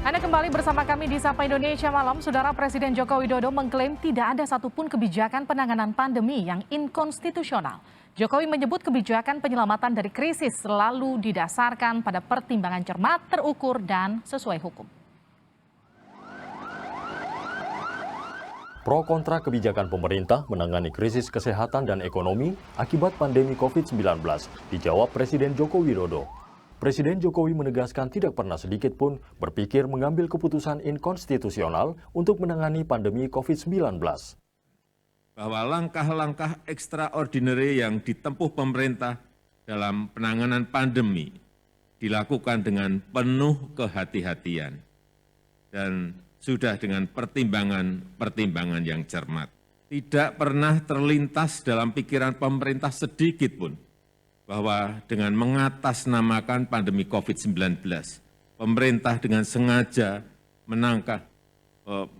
Anda kembali bersama kami di Sapa Indonesia Malam. Saudara, Presiden Joko Widodo mengklaim tidak ada satupun kebijakan penanganan pandemi yang inkonstitusional. Jokowi menyebut kebijakan penyelamatan dari krisis selalu didasarkan pada pertimbangan cermat, terukur, dan sesuai hukum. Pro kontra kebijakan pemerintah menangani krisis kesehatan dan ekonomi akibat pandemi COVID-19 dijawab Presiden Joko Widodo. Presiden Jokowi menegaskan tidak pernah sedikit pun berpikir mengambil keputusan inkonstitusional untuk menangani pandemi COVID-19. Bahwa langkah-langkah ekstraordinary yang ditempuh pemerintah dalam penanganan pandemi dilakukan dengan penuh kehati-hatian dan sudah dengan pertimbangan yang cermat. Tidak pernah terlintas dalam pikiran pemerintah sedikit pun bahwa dengan mengatasnamakan pandemi COVID-19, pemerintah dengan sengaja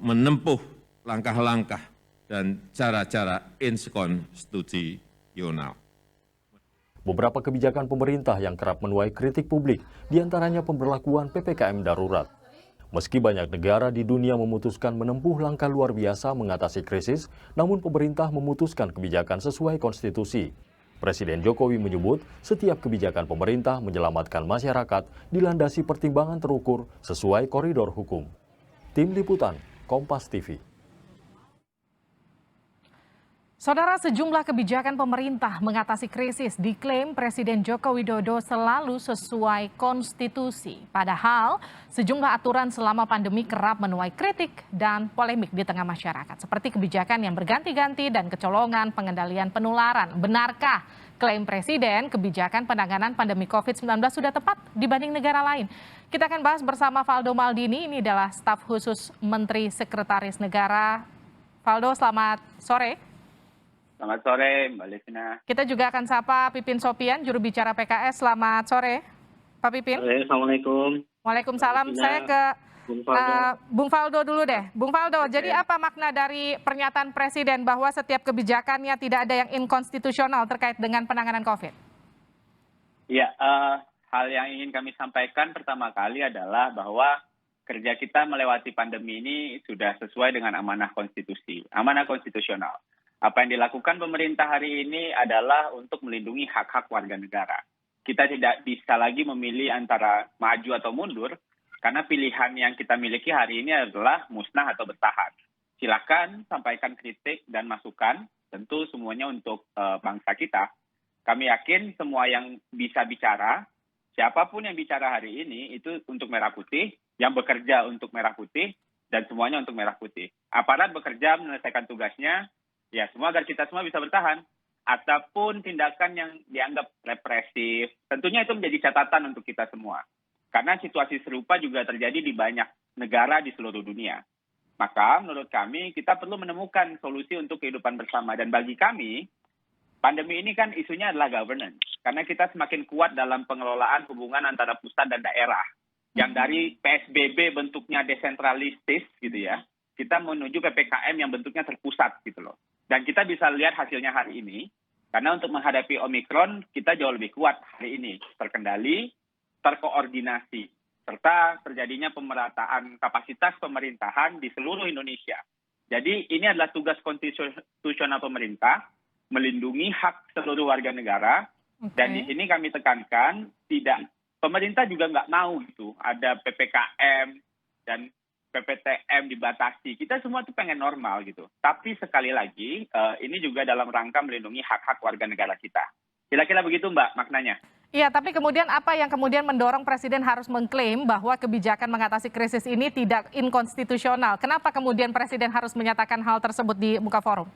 menempuh langkah-langkah dan cara-cara inkonstitusional. Beberapa kebijakan pemerintah yang kerap menuai kritik publik, diantaranya pemberlakuan PPKM darurat. Meski banyak negara di dunia memutuskan menempuh langkah luar biasa mengatasi krisis, namun pemerintah memutuskan kebijakan sesuai konstitusi. Presiden Jokowi menyebut setiap kebijakan pemerintah menyelamatkan masyarakat dilandasi pertimbangan terukur sesuai koridor hukum. Tim Liputan, Kompas TV. Saudara, sejumlah kebijakan pemerintah mengatasi krisis diklaim Presiden Joko Widodo selalu sesuai konstitusi. Padahal sejumlah aturan selama pandemi kerap menuai kritik dan polemik di tengah masyarakat. Seperti kebijakan yang berganti-ganti dan kecolongan pengendalian penularan. Benarkah klaim Presiden kebijakan penanganan pandemi COVID-19 sudah tepat dibanding negara lain? Kita akan bahas bersama Valdo Maldini, ini adalah staf khusus Menteri Sekretaris Negara. Valdo, selamat sore. Selamat sore, Mbak Livina. Kita juga akan sapa Pipin Sopian, juru bicara PKS. Selamat sore, Pak Pipin. Assalamualaikum. Waalaikumsalam. Saya ke Bung Valdo dulu deh. Bung Valdo, jadi apa makna dari pernyataan Presiden bahwa setiap kebijakannya tidak ada yang inkonstitusional terkait dengan penanganan COVID? Ya, hal yang ingin kami sampaikan pertama kali adalah bahwa kerja kita melewati pandemi ini sudah sesuai dengan amanah konstitusi, amanah konstitusional. Apa yang dilakukan pemerintah hari ini adalah untuk melindungi hak-hak warga negara. Kita tidak bisa lagi memilih antara maju atau mundur, karena pilihan yang kita miliki hari ini adalah musnah atau bertahan. Silakan sampaikan kritik dan masukan, tentu semuanya untuk bangsa kita. Kami yakin semua yang bisa bicara, siapapun yang bicara hari ini itu untuk Merah Putih, yang bekerja untuk Merah Putih, dan semuanya untuk Merah Putih. Aparat bekerja menyelesaikan tugasnya, ya semua agar kita semua bisa bertahan. Ataupun tindakan yang dianggap represif, tentunya itu menjadi catatan untuk kita semua. Karena situasi serupa juga terjadi di banyak negara di seluruh dunia. Maka menurut kami kita perlu menemukan solusi untuk kehidupan bersama. Dan bagi kami, pandemi ini kan isunya adalah governance. Karena kita semakin kuat dalam pengelolaan hubungan antara pusat dan daerah. Yang dari PSBB bentuknya desentralistis gitu ya, kita menuju PPKM yang bentuknya terpusat gitu loh. Dan kita bisa lihat hasilnya hari ini, karena untuk menghadapi Omikron, kita jauh lebih kuat hari ini. Terkendali, terkoordinasi, serta terjadinya pemerataan kapasitas pemerintahan di seluruh Indonesia. Jadi ini adalah tugas konstitusional pemerintah, melindungi hak seluruh warga negara. Dan di sini kami tekankan, pemerintah juga nggak mau gitu, ada PPKM dan PPTM dibatasi. Kita semua tuh pengen normal gitu. Tapi sekali lagi, ini juga dalam rangka melindungi hak-hak warga negara kita. Kira-kira begitu Mbak maknanya. Iya, tapi kemudian apa yang kemudian mendorong Presiden harus mengklaim bahwa kebijakan mengatasi krisis ini tidak inkonstitusional? Kenapa kemudian Presiden harus menyatakan hal tersebut di muka forum?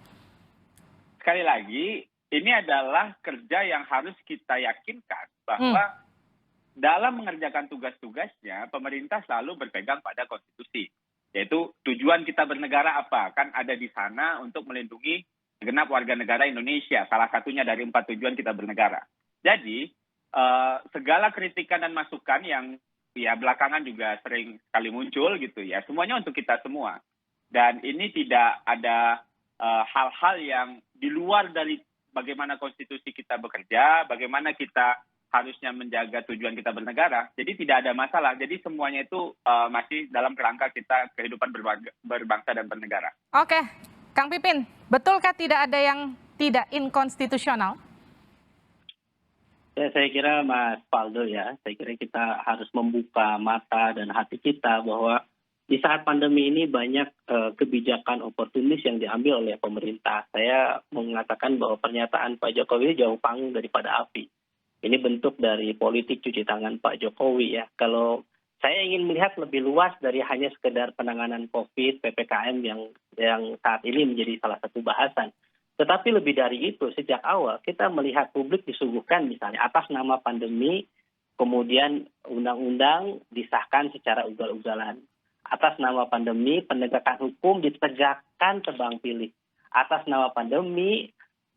Sekali lagi, ini adalah kerja yang harus kita yakinkan bahwa dalam mengerjakan tugas-tugasnya, pemerintah selalu berpegang pada konstitusi. Yaitu tujuan kita bernegara apa? Kan ada di sana untuk melindungi segenap warga negara Indonesia. Salah satunya dari 4 tujuan kita bernegara. Jadi, segala kritikan dan masukan yang ya belakangan juga sering sekali muncul gitu ya, semuanya untuk kita semua. Dan ini tidak ada hal-hal yang di luar dari bagaimana konstitusi kita bekerja, bagaimana kita harusnya menjaga tujuan kita bernegara. Jadi tidak ada masalah. Jadi semuanya itu masih dalam kerangka kita kehidupan berbangsa dan bernegara. Oke, Kang Pipin, betulkah tidak ada yang tidak inkonstitusional? Ya, saya kira Mas Faldo ya, saya kira kita harus membuka mata dan hati kita bahwa di saat pandemi ini banyak kebijakan oportunis yang diambil oleh pemerintah. Saya mengatakan bahwa pernyataan Pak Jokowi jauh panggung daripada api. Ini bentuk dari politik cuci tangan Pak Jokowi ya. Kalau saya ingin melihat lebih luas dari hanya sekedar penanganan COVID, PPKM yang saat ini menjadi salah satu bahasan. Tetapi lebih dari itu, sejak awal kita melihat publik disuguhkan misalnya atas nama pandemi, kemudian undang-undang disahkan secara ugal-ugalan. Atas nama pandemi, penegakan hukum ditegakkan tebang pilih. Atas nama pandemi,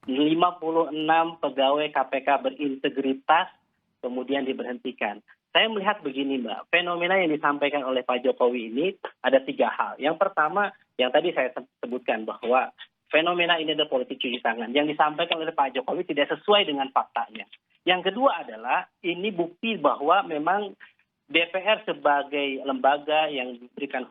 56 pegawai KPK berintegritas kemudian diberhentikan. Saya melihat begini Mbak, fenomena yang disampaikan oleh Pak Jokowi ini ada 3 hal. Yang pertama, yang tadi saya sebutkan bahwa fenomena ini adalah politik cuci tangan. Yang disampaikan oleh Pak Jokowi tidak sesuai dengan faktanya. Yang kedua adalah ini bukti bahwa memang DPR sebagai lembaga yang diberikan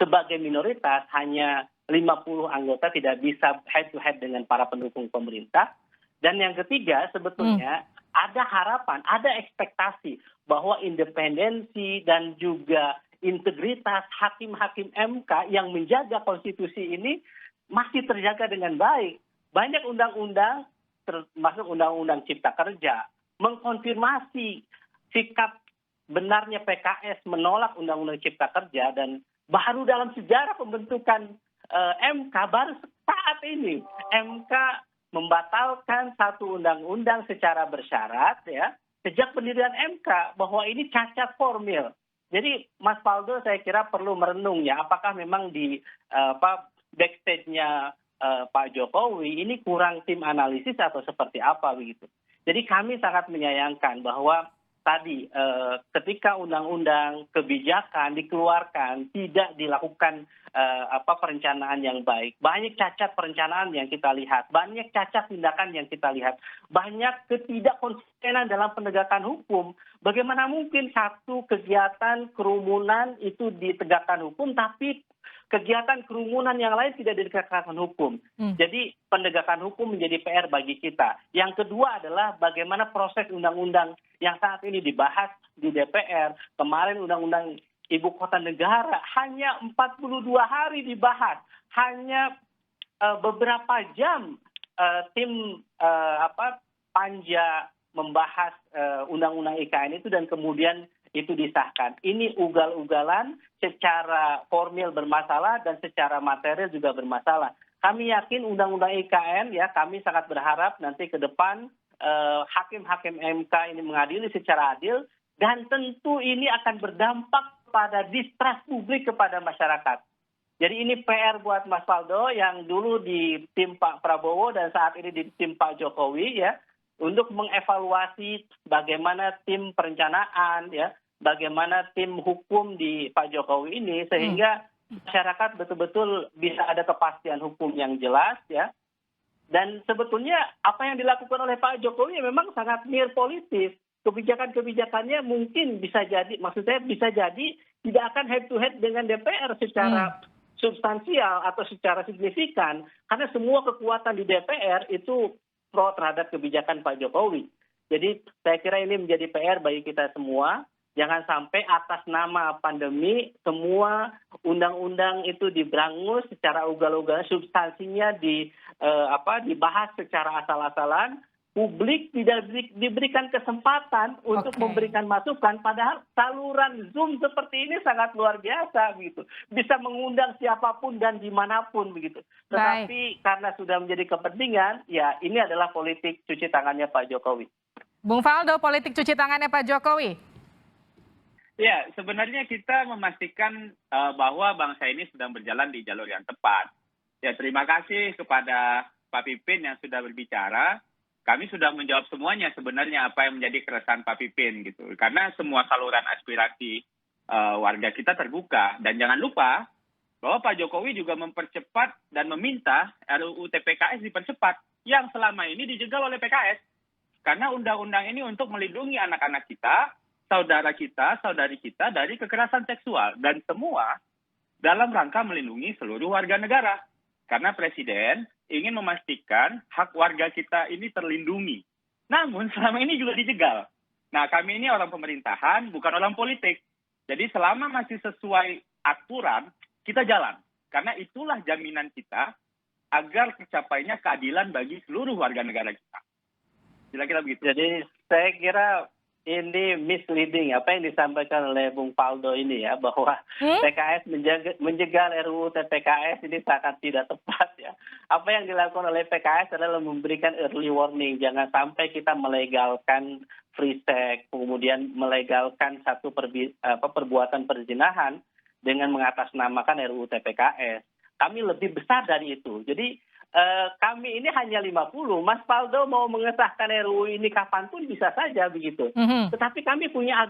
sebagai minoritas hanya 50 anggota tidak bisa head to head dengan para pendukung pemerintah. Dan yang ketiga sebetulnya ada harapan, ada ekspektasi bahwa independensi dan juga integritas hakim-hakim MK yang menjaga konstitusi ini masih terjaga dengan baik. Banyak undang-undang, termasuk undang-undang Cipta Kerja, mengkonfirmasi sikap benarnya PKS menolak undang-undang Cipta Kerja, dan baru dalam sejarah pembentukan MK, baru saat ini MK membatalkan satu undang-undang secara bersyarat ya sejak pendirian MK, bahwa ini cacat formil. Jadi Mas Faldo saya kira perlu merenung ya, apakah memang di backstage-nya Pak Jokowi ini kurang tim analisis atau seperti apa begitu. Jadi kami sangat menyayangkan bahwa tadi ketika undang-undang kebijakan dikeluarkan tidak dilakukan perencanaan yang baik. Banyak cacat perencanaan yang kita lihat, banyak cacat tindakan yang kita lihat, banyak ketidakkonsistenan dalam penegakan hukum. Bagaimana mungkin satu kegiatan kerumunan itu ditegakkan hukum, tapi kegiatan kerumunan yang lain tidak ditegakkan hukum. Jadi penegakan hukum menjadi PR bagi kita. Yang kedua adalah bagaimana proses undang-undang yang saat ini dibahas di DPR. Kemarin undang-undang Ibu Kota Negara hanya 42 hari dibahas. Hanya beberapa jam tim panja membahas undang-undang IKN itu dan kemudian itu disahkan. Ini ugal-ugalan, secara formil bermasalah dan secara material juga bermasalah. Kami yakin undang-undang IKN ya, kami sangat berharap nanti ke depan hakim-hakim MK ini mengadili secara adil, dan tentu ini akan berdampak pada distrust publik kepada masyarakat. Jadi ini PR buat Mas Faldo yang dulu di tim Pak Prabowo dan saat ini di tim Pak Jokowi ya, untuk mengevaluasi bagaimana tim perencanaan ya, bagaimana tim hukum di Pak Jokowi ini sehingga masyarakat betul-betul bisa ada kepastian hukum yang jelas ya. Dan sebetulnya apa yang dilakukan oleh Pak Jokowi memang sangat near politis. Kebijakan-kebijakannya mungkin bisa jadi, maksud saya bisa jadi tidak akan head to head dengan DPR secara substansial atau secara signifikan, karena semua kekuatan di DPR itu pro terhadap kebijakan Pak Jokowi. Jadi saya kira ini menjadi PR bagi kita semua. Jangan sampai atas nama pandemi semua undang-undang itu diberangus secara ugal-ugalan, substansinya dibahas secara asal-asalan. Publik tidak diberikan kesempatan untuk memberikan masukan, padahal saluran Zoom seperti ini sangat luar biasa begitu. Bisa mengundang siapapun dan dimanapun begitu. Tetapi karena sudah menjadi kepentingan, ya ini adalah politik cuci tangannya Pak Jokowi. Bung Faldo, politik cuci tangannya Pak Jokowi. Ya, sebenarnya kita memastikan bahwa bangsa ini sedang berjalan di jalur yang tepat. Ya, terima kasih kepada Pak Pipin yang sudah berbicara. Kami sudah menjawab semuanya sebenarnya apa yang menjadi keresahan Pak Pipin gitu. Karena semua saluran aspirasi warga kita terbuka. Dan jangan lupa bahwa Pak Jokowi juga mempercepat dan meminta RUU TPKS dipercepat. yang selama ini dijegal oleh PKS. Karena undang-undang ini untuk melindungi anak-anak kita, saudari kita dari kekerasan seksual. Dan semua dalam rangka melindungi seluruh warga negara. Karena Presiden ingin memastikan hak warga kita ini terlindungi. Namun selama ini juga dijegal. Nah, kami ini orang pemerintahan, bukan orang politik. Jadi selama masih sesuai aturan, kita jalan. Karena itulah jaminan kita agar tercapainya keadilan bagi seluruh warga negara kita. Kira-kira begitu. Jadi saya kira ini misleading apa yang disampaikan oleh Bung Faldo ini ya, bahwa PKS menjegal RUU TPKS ini sangat tidak tepat ya. Apa yang dilakukan oleh PKS adalah memberikan early warning, jangan sampai kita melegalkan free sex, kemudian melegalkan satu perbuatan perzinahan dengan mengatasnamakan RUU TPKS. Kami lebih besar dari itu. Jadi kami ini hanya 50. Mas Faldo mau mengesahkan RUU ini kapanpun bisa saja begitu. Tetapi kami punya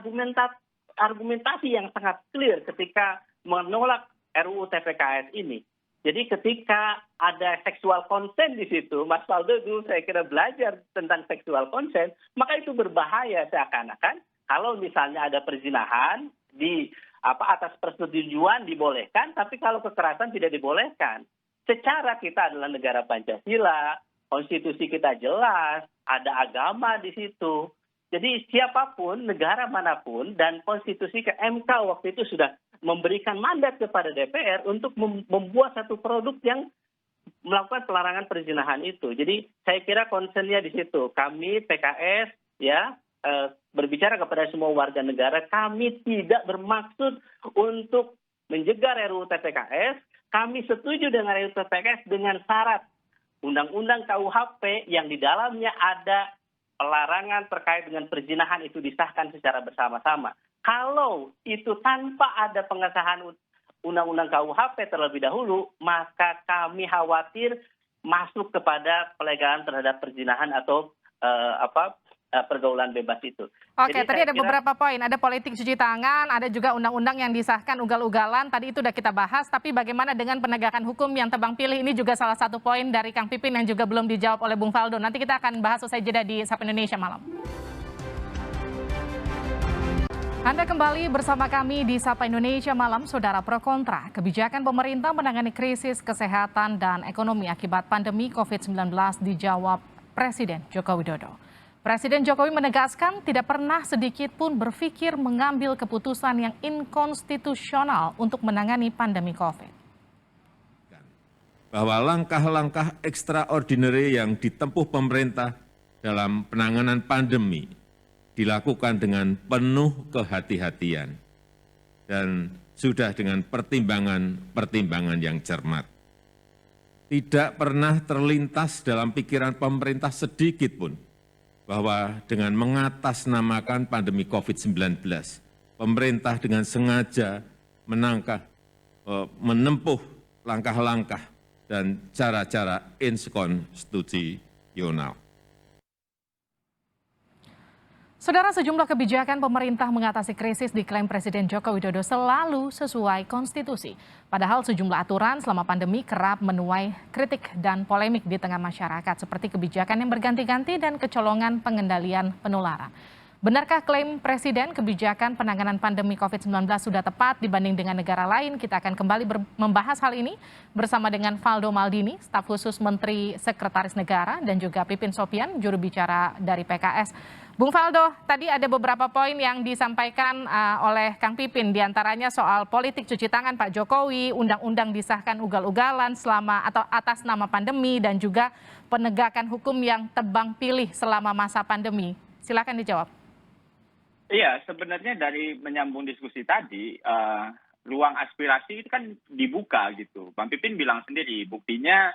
argumentasi yang sangat clear ketika menolak RUU TPKS ini. Jadi ketika ada seksual consent di situ, Mas Faldo dulu saya kira belajar tentang seksual consent, maka itu berbahaya seakan-akan kalau misalnya ada perzinahan di atas persetujuan dibolehkan, tapi kalau kekerasan tidak dibolehkan. Secara kita adalah negara Pancasila, konstitusi kita jelas, ada agama di situ. Jadi siapapun, negara manapun, dan konstitusi ke MK waktu itu sudah memberikan mandat kepada DPR untuk membuat satu produk yang melakukan pelarangan perzinahan itu. Jadi saya kira concernnya di situ. Kami PKS ya berbicara kepada semua warga negara, kami tidak bermaksud untuk menjegal RUU TPKS. Kami setuju dengan RUU TPKS dengan syarat Undang-Undang KUHP yang di dalamnya ada pelarangan terkait dengan perzinahan itu disahkan secara bersama-sama. Kalau itu tanpa ada pengesahan Undang-Undang KUHP terlebih dahulu, maka kami khawatir masuk kepada pelegalan terhadap perzinahan atau pergaulan bebas itu. Oke, Jadi tadi ada beberapa poin. Ada politik cuci tangan, ada juga undang-undang yang disahkan ugal-ugalan. Tadi itu sudah kita bahas, tapi bagaimana dengan penegakan hukum yang tebang pilih? Ini juga salah satu poin dari Kang Pipin yang juga belum dijawab oleh Bung Faldo. Nanti kita akan bahas usai jeda di Sapa Indonesia Malam. Anda kembali bersama kami di Sapa Indonesia Malam, Saudara Pro Kontra. Kebijakan pemerintah menangani krisis kesehatan dan ekonomi akibat pandemi COVID-19 dijawab Presiden Joko Widodo. Presiden Jokowi menegaskan tidak pernah sedikit pun berpikir mengambil keputusan yang inkonstitusional untuk menangani pandemi COVID. Bahwa langkah-langkah ekstraordinary yang ditempuh pemerintah dalam penanganan pandemi dilakukan dengan penuh kehati-hatian dan sudah dengan pertimbangan yang cermat. Tidak pernah terlintas dalam pikiran pemerintah sedikit pun bahwa dengan mengatasnamakan pandemi COVID-19, pemerintah dengan sengaja menempuh langkah-langkah dan cara-cara inkonstitusional. Saudara, sejumlah kebijakan pemerintah mengatasi krisis diklaim Presiden Joko Widodo selalu sesuai konstitusi. Padahal sejumlah aturan selama pandemi kerap menuai kritik dan polemik di tengah masyarakat, seperti kebijakan yang berganti-ganti dan kecolongan pengendalian penularan. Benarkah klaim Presiden kebijakan penanganan pandemi COVID-19 sudah tepat dibanding dengan negara lain? Kita akan kembali membahas hal ini bersama dengan Faldo Maldini, staf khusus Menteri Sekretaris Negara, dan juga Pipin Sopian, juru bicara dari PKS. Bung Faldo, tadi ada beberapa poin yang disampaikan oleh Kang Pipin, diantaranya soal politik cuci tangan Pak Jokowi, undang-undang disahkan ugal-ugalan selama atau atas nama pandemi, dan juga penegakan hukum yang tebang pilih selama masa pandemi. Silakan dijawab. Iya, sebenarnya dari menyambung diskusi tadi, ruang aspirasi itu kan dibuka gitu. Bang Pipin bilang sendiri, buktinya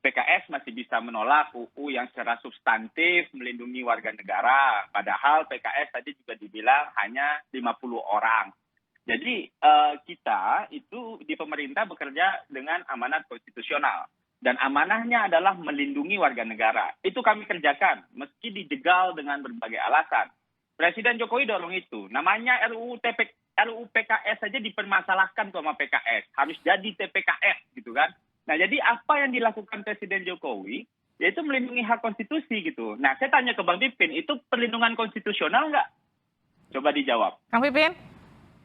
PKS masih bisa menolak UU yang secara substantif melindungi warga negara. Padahal PKS tadi juga dibilang hanya 50 orang. Jadi kita itu di pemerintah bekerja dengan amanat konstitusional. Dan amanahnya adalah melindungi warga negara. Itu kami kerjakan, meski dijegal dengan berbagai alasan. Presiden Jokowi dorong itu. Namanya RUU PKS saja dipermasalahkan sama PKS. Harus jadi TPKS gitu kan. Nah, jadi apa yang dilakukan Presiden Jokowi yaitu melindungi hak konstitusi gitu. Nah, saya tanya ke Bang Pipin, itu perlindungan konstitusional nggak? Coba dijawab. Kang Pipin?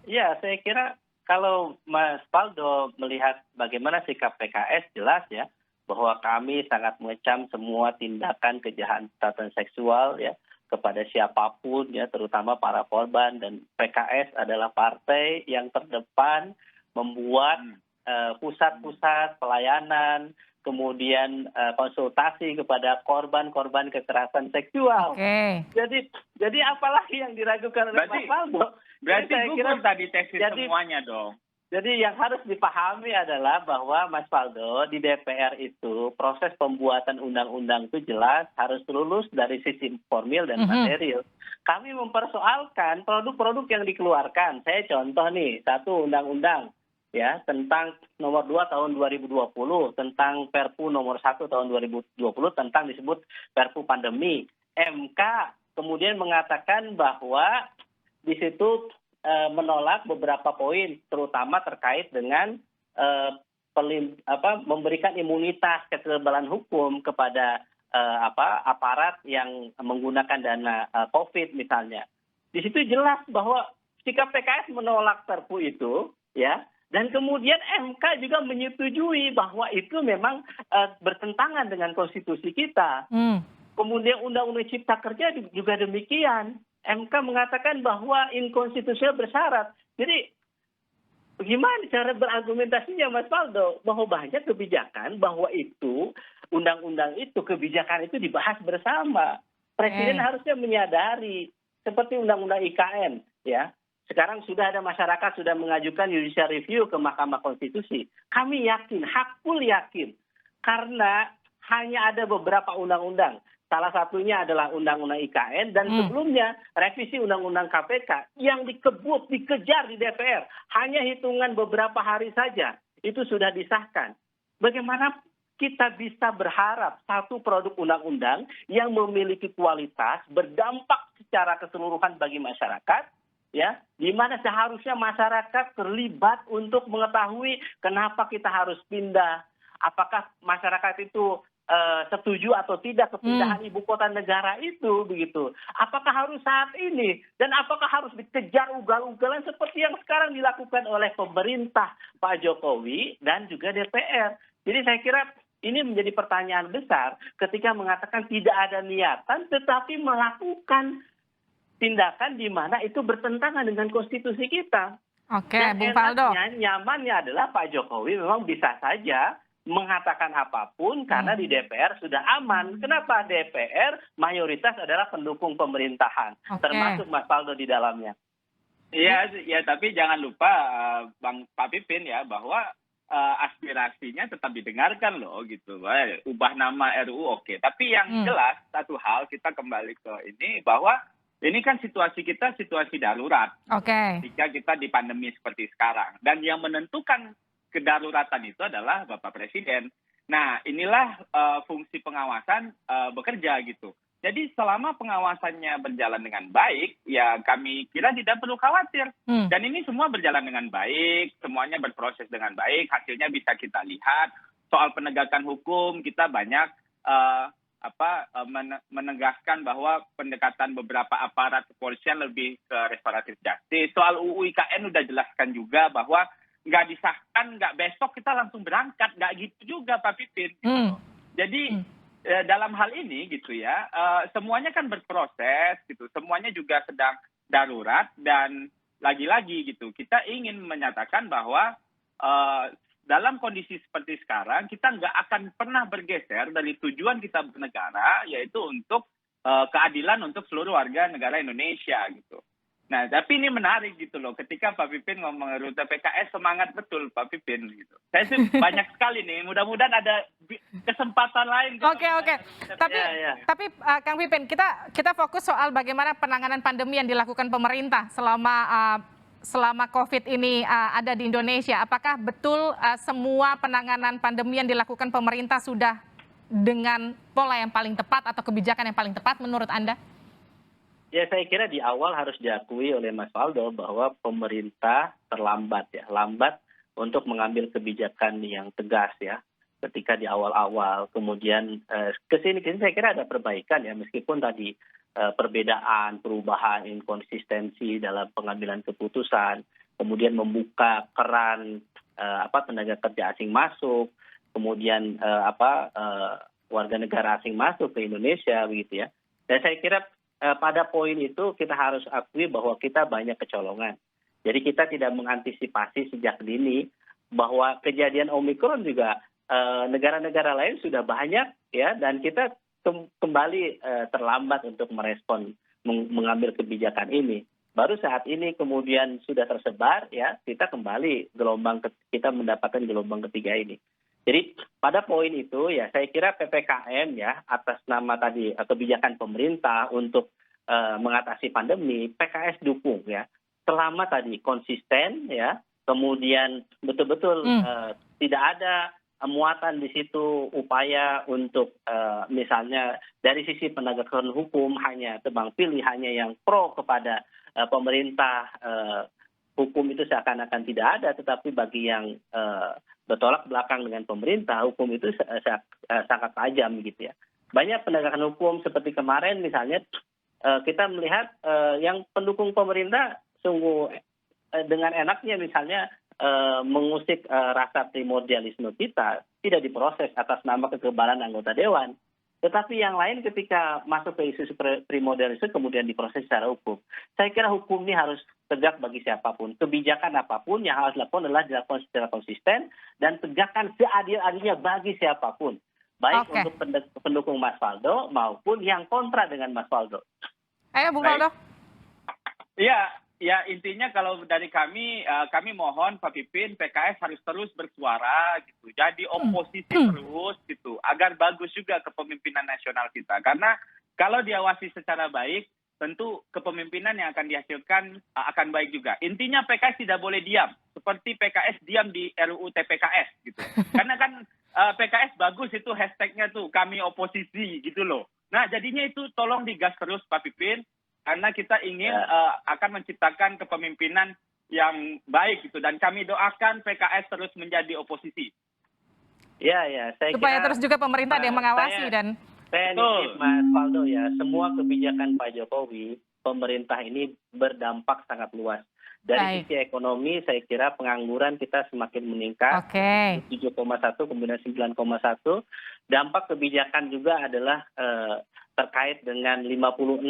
Ya, saya kira kalau Mas Faldo melihat bagaimana sikap PKS, jelas ya bahwa kami sangat mengecam semua tindakan kejahatan seksual ya kepada siapapun ya, terutama para korban, dan PKS adalah partai yang terdepan membuat pusat-pusat pelayanan, kemudian konsultasi kepada korban-korban kekerasan seksual. Oke. Jadi apalagi yang diragukan oleh Mas Faldo? Berarti Jadi saya kira gugur tadi tesis semuanya dong. Jadi yang harus dipahami adalah bahwa Mas Faldo, di DPR itu proses pembuatan undang-undang itu jelas harus lulus dari sisi formil dan material. Kami mempersoalkan produk-produk yang dikeluarkan. Saya contoh nih, satu undang-undang ya tentang nomor 2 tahun 2020 tentang Perpu nomor 1 tahun 2020 tentang disebut Perpu pandemi. MK kemudian mengatakan bahwa di situ menolak beberapa poin, terutama terkait dengan memberikan imunitas kekebalan hukum kepada aparat yang menggunakan dana COVID misalnya. Di situ jelas bahwa sikap PKS menolak Perpu itu, ya, dan kemudian MK juga menyetujui bahwa itu memang bertentangan dengan konstitusi kita. Kemudian Undang-Undang Cipta Kerja juga demikian. MK mengatakan bahwa inkonstitusional bersyarat. Jadi bagaimana cara berargumentasinya Mas Faldo? Bahwa banyak kebijakan, bahwa itu undang-undang itu, kebijakan itu dibahas bersama. Presiden harusnya menyadari, seperti undang-undang IKN, ya. Sekarang sudah ada masyarakat sudah mengajukan judicial review ke Mahkamah Konstitusi. Kami yakin, hakul yakin, karena hanya ada beberapa undang-undang. Salah satunya adalah Undang-Undang IKN dan sebelumnya revisi Undang-Undang KPK yang dikebut, dikejar di DPR. Hanya hitungan beberapa hari saja itu sudah disahkan. Bagaimana kita bisa berharap satu produk undang-undang yang memiliki kualitas, berdampak secara keseluruhan bagi masyarakat, ya, di mana seharusnya masyarakat terlibat untuk mengetahui kenapa kita harus pindah, apakah masyarakat itu setuju atau tidak kepindahan ibu kota negara itu, begitu. Apakah harus saat ini dan apakah harus dikejar ugal-ugalan seperti yang sekarang dilakukan oleh pemerintah Pak Jokowi dan juga DPR. Jadi saya kira ini menjadi pertanyaan besar ketika mengatakan tidak ada niatan tetapi melakukan tindakan di mana itu bertentangan dengan konstitusi kita. Oke, Dan Bung Faldo. nyamannya adalah Pak Jokowi memang bisa saja mengatakan apapun karena di DPR sudah aman. Kenapa? DPR mayoritas adalah pendukung pemerintahan, termasuk Mas Faldo di dalamnya. Iya, ya, tapi jangan lupa Bang Pak Pipin ya bahwa aspirasinya tetap didengarkan loh gitu. Ubah nama RUU oke. Tapi yang jelas satu hal kita kembali ke ini bahwa ini kan situasi kita situasi darurat. Ketika kita di pandemi seperti sekarang dan yang menentukan kedaruratan itu adalah Bapak Presiden. Nah, inilah fungsi pengawasan bekerja gitu. Jadi selama pengawasannya berjalan dengan baik, ya kami kira tidak perlu khawatir. Dan ini semua berjalan dengan baik, semuanya berproses dengan baik, hasilnya bisa kita lihat. Soal penegakan hukum kita banyak menegaskan bahwa pendekatan beberapa aparat kepolisian lebih ke restoratif justice. Soal UU IKN udah jelaskan juga bahwa nggak disahkan, nggak besok kita langsung berangkat, nggak gitu juga Pak Pipin. Gitu. Jadi dalam hal ini gitu ya, semuanya kan berproses gitu, semuanya juga sedang darurat dan lagi-lagi gitu, kita ingin menyatakan bahwa dalam kondisi seperti sekarang kita nggak akan pernah bergeser dari tujuan kita bernegara, yaitu untuk keadilan untuk seluruh warga negara Indonesia gitu. Nah, tapi ini menarik gitu loh, ketika Pak Pipin ngomong rute PKS, semangat betul Pak Pipin gitu. Saya sih banyak sekali nih, mudah-mudahan ada kesempatan lain. Oke. Tapi Kang Pipin, kita fokus soal bagaimana penanganan pandemi yang dilakukan pemerintah selama COVID ini ada di Indonesia. Apakah betul semua penanganan pandemi yang dilakukan pemerintah sudah dengan pola yang paling tepat atau kebijakan yang paling tepat menurut Anda? Ya, saya kira di awal harus diakui oleh Mas Faldo bahwa pemerintah lambat untuk mengambil kebijakan yang tegas ya. ketika di awal-awal, kemudian kesini saya kira ada perbaikan ya, meskipun tadi perbedaan, perubahan, inkonsistensi dalam pengambilan keputusan, kemudian membuka keran tenaga kerja asing masuk, kemudian warga negara asing masuk ke Indonesia begitu ya. Dan saya kira pada poin itu kita harus akui bahwa kita banyak kecolongan. Jadi kita tidak mengantisipasi sejak dini bahwa kejadian Omikron juga negara-negara lain sudah banyak ya, dan kita kembali terlambat untuk merespon mengambil kebijakan ini. Baru saat ini kemudian sudah tersebar ya, kita kembali kita mendapatkan gelombang ketiga ini. Jadi pada poin itu ya saya kira PPKM ya atas nama tadi kebijakan pemerintah untuk mengatasi pandemi, PKS dukung ya. Selama tadi konsisten ya, kemudian betul-betul tidak ada muatan di situ upaya untuk misalnya dari sisi penegakan hukum hanya tebang pilih, hanya yang pro kepada pemerintah, hukum itu seakan-akan tidak ada, tetapi bagi yang bertolak belakang dengan pemerintah, hukum itu sangat tajam gitu ya. Banyak penegakan hukum seperti kemarin misalnya kita melihat yang pendukung pemerintah sungguh dengan enaknya misalnya mengusik rasa primordialisme kita, tidak diproses atas nama kekebalan anggota dewan. Tetapi yang lain ketika masuk ke isu primordialisme kemudian diproses secara hukum. Saya kira hukum ini harus tegak bagi siapapun. Kebijakan apapun yang harus dilakukan adalah dilakukan secara konsisten dan tegakkan seadil-adilnya bagi siapapun. Baik untuk pendukung Mas Faldo maupun yang kontra dengan Mas Faldo. Ayo Bung Faldo. Ya intinya kalau dari kami mohon Pak Pipin, PKS harus terus bersuara gitu, jadi oposisi terus gitu, agar bagus juga kepemimpinan nasional kita. Karena kalau diawasi secara baik, tentu kepemimpinan yang akan dihasilkan akan baik juga. Intinya PKS tidak boleh diam, seperti PKS diam di RUU TPKS gitu. Karena kan PKS bagus itu hashtagnya tuh kami oposisi gitu loh. Nah jadinya itu tolong digas terus Pak Pipin. Karena kita ingin akan menciptakan kepemimpinan yang baik gitu, dan kami doakan PKS terus menjadi oposisi. Ya, saya supaya kira terus juga pemerintah ada yang mengawasi saya nitip Mas Faldo ya, semua kebijakan Pak Jokowi, pemerintah ini berdampak sangat luas. Dari sisi ekonomi, saya kira pengangguran kita semakin meningkat, 7,1 kemudian 9,1. Dampak kebijakan juga adalah terkait dengan 56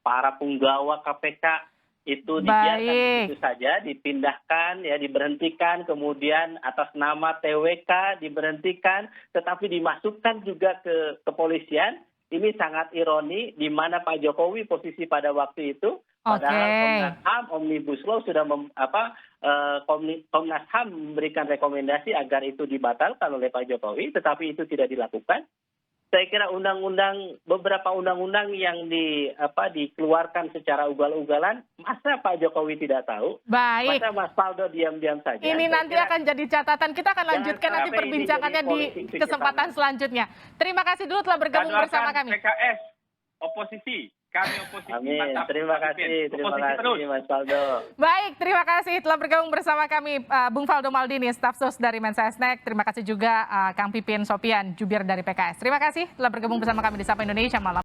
para punggawa KPK itu dibiarkan itu saja, dipindahkan, ya diberhentikan, kemudian atas nama TWK diberhentikan, tetapi dimasukkan juga ke kepolisian. Ini sangat ironi, di mana Pak Jokowi posisi pada waktu itu, padahal Komnas HAM, Omnibus Law sudah Komnas HAM memberikan rekomendasi agar itu dibatalkan oleh Pak Jokowi, tetapi itu tidak dilakukan. Saya kira beberapa undang-undang yang dikeluarkan secara ugal-ugalan, masa Pak Jokowi tidak tahu? Masa Mas Faldo diam-diam saja? Ini nanti akan jadi catatan. Kita akan lanjutkan nanti perbincangannya di kesempatan selanjutnya. Terima kasih dulu telah bergabung bersama kami. PKS, oposisi. Kami oposisi. Amin. Mantap. Terima kasih Mas Faldo. Baik, terima kasih telah bergabung bersama kami Bung Faldo Maldini, staf sus dari Mensesnek. Terima kasih juga Kang Pipin Sopian, jubir dari PKS. Terima kasih telah bergabung bersama kami di Sapa Indonesia Malam.